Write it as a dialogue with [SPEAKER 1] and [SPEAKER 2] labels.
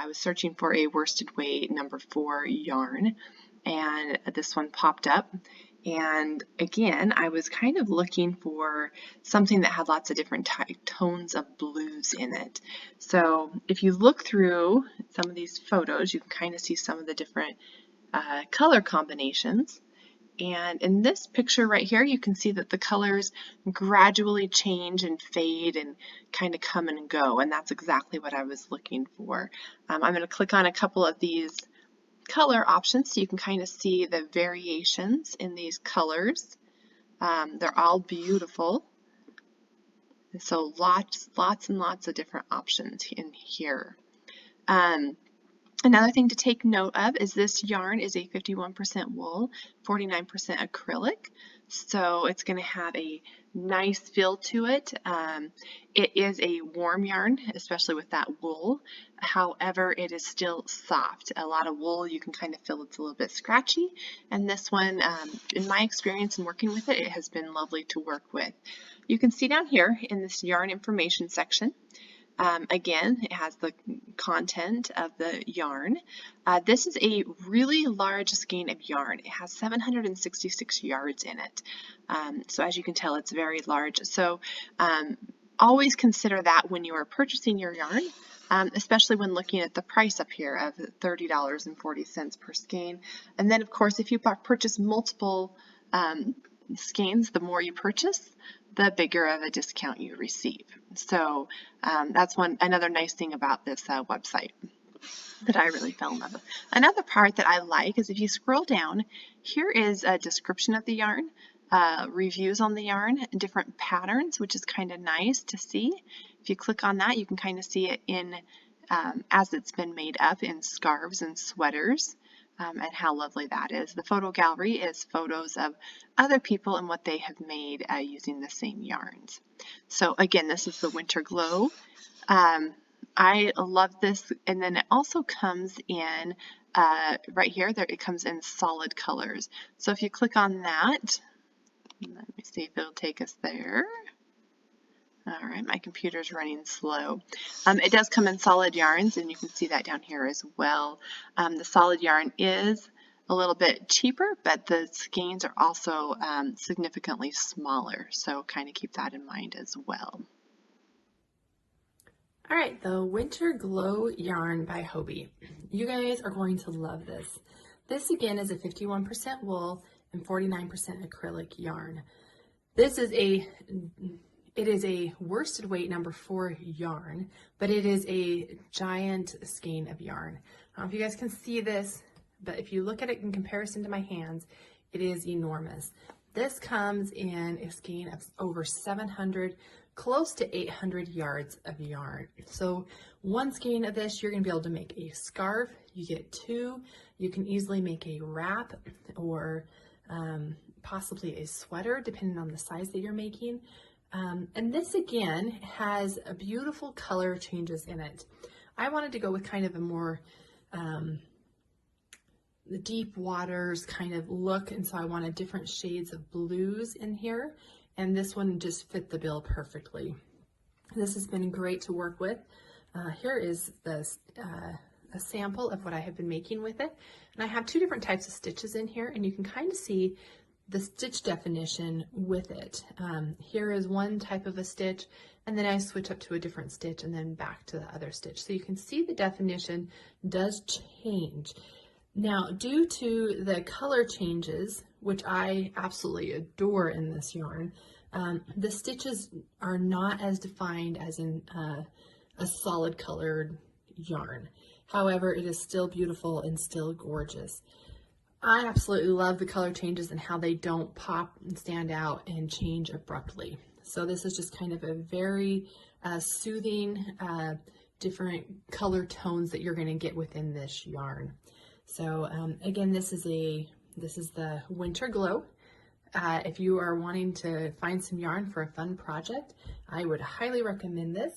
[SPEAKER 1] I was searching for a worsted weight number 4 yarn, and this one popped up. And again, I was kind of looking for something that had lots of different tones of blues in it. So if you look through some of these photos, you can kind of see some of the different color combinations. And in this picture right here, you can see that the colors gradually change and fade and kind of come and go, and that's exactly what I was looking for. I'm going to click on a couple of these color options so you can kind of see the variations in these colors. They're all beautiful. So lots and lots of different options in here. Another thing to take note of is this yarn is a 51% wool, 49% acrylic. So it's going to have a nice feel to it. It is a warm yarn, especially with that wool. However, it is still soft. A lot of wool, you can kind of feel it's a little bit scratchy. And this one, in my experience in working with it, it has been lovely to work with. You can see down here in this yarn information section, again, it has the content of the yarn. This is a really large skein of yarn. It has 766 yards in it. So as you can tell, it's very large. So always consider that when you are purchasing your yarn, especially when looking at the price up here of $30.40 per skein. And then, of course, if you purchase multiple skeins, the more you purchase, the bigger of a discount you receive. So that's another nice thing about this website that I really fell in love with. Another part that I like is if you scroll down, here is a description of the yarn, reviews on the yarn, different patterns, which is kind of nice to see. If you click on that, you can kind of see it in as it's been made up in scarves and sweaters. And how lovely that is. The photo gallery is photos of other people and what they have made using the same yarns. So again, this is the Winter Glow. I love this, and then it also comes in right here. It comes in solid colors. So if you click on that, let me see if it'll take us there. All right, my computer's running slow. It does come in solid yarns, and you can see that down here as well. The solid yarn is a little bit cheaper, but the skeins are also significantly smaller, so kind of keep that in mind as well.
[SPEAKER 2] All right, the Winter Glow yarn by Hobbii. You guys are going to love this. This again is a 51% wool and 49% acrylic yarn. It is a worsted weight number 4 yarn, but it is a giant skein of yarn. I don't know if you guys can see this, but if you look at it in comparison to my hands, it is enormous. This comes in a skein of over 700, close to 800 yards of yarn. So one skein of this, you're gonna be able to make a scarf. You get 2, you can easily make a wrap or possibly a sweater, depending on the size that you're making. And this again has a beautiful color changes in it. I wanted to go with kind of a more the deep waters kind of look, and so I wanted different shades of blues in here, and this one just fit the bill perfectly. This has been great to work with. Here is a sample of what I have been making with it, and I have 2 different types of stitches in here, and you can kind of see the stitch definition with it. Here is one type of a stitch, and then I switch up to a different stitch and then back to the other stitch. So you can see the definition does change. Now, due to the color changes, which I absolutely adore in this yarn, the stitches are not as defined as in a solid colored yarn. However, it is still beautiful and still gorgeous. I absolutely love the color changes and how they don't pop and stand out and change abruptly. So this is just kind of a very soothing, different color tones that you're going to get within this yarn. So again, this is the Winter Glow. If you are wanting to find some yarn for a fun project, I would highly recommend this.